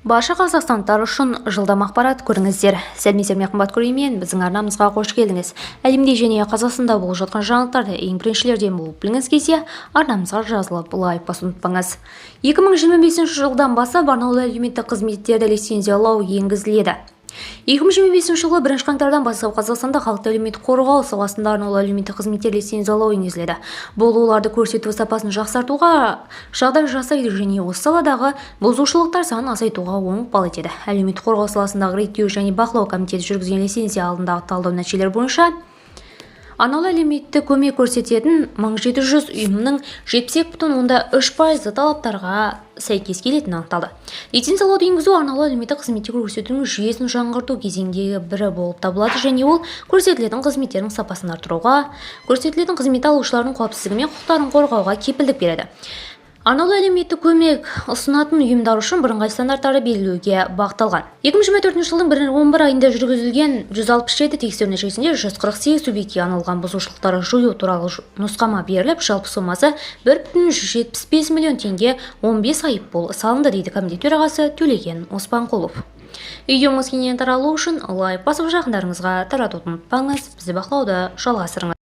Барша қазақстандықтар үшін жылдам ақпарат көріңіздер. Сәлеметсіздер қымбатты көрермен, біздің арнамызға қош келдіңіз. Әлемде және Қазақстанда болып жатқан жаңалықтарды ең біріншілерден болып біліңіз келсе, арнамызға жазылып лайк басуды ұмытпаңыз. 2025 жылдан бастап арнаулы әлеуметтік қызметтерді лицензиялау енгізіледі. 2025 жылы 1 қаңтардан бастап Қазақстанда халықты әлеуметтік қорғау саласында арнаулы әлеуметтік қызметтер лицензиялау енгізіледі. Бұл оларды көрсету сапасын жақсартуға жағдай жасайды және осы саладағы бұзушылықтар санын азайтуға оң ықпал етеді. Әлеуметтік қорғау саласындағы реттеу және бақылау комитеті жүргізген лицензия алдындағы талдау нәтижелері бойынша арнаулы әлеуметтік көмек көрсететін 1700 ұйымның 72,3% талаптарға сәйкес келетіні анықталды. Лицензиялауды енгізу арнаулы әлеуметтік қызметтер көрсетудің жүйесін жаңғырту кезеңдегі бірі болып табылады және ол көрсетілетін қызметтердің сапасын арттыруға, көрсетілетін қызмет алушылардың қауіпсіздігі мен құқықтарын қорғауға кепілдік береді. Арнаулы әлеуметтік көмек ұсынатын ұйымдар үшін бірыңғай стандарттарды белгілеуге бағытталған. 2024 жылдың 11 айында жүргізілген 167 тексеру нәтижесінде 148 субъектке арналған бұзушылықтарды жою туралы нұсқама беріліп, жалпы сомасы 1,175 миллион теңге 15 айыппұл салынды, дейді комитет төрағасы Төлеген Оспанқұлов. Видеоңыз кеңінен таралу үшін лайк басып жақындарыңызға таратуды ұмытпаңыз. Бізді бақылауды жалғастырыңыз.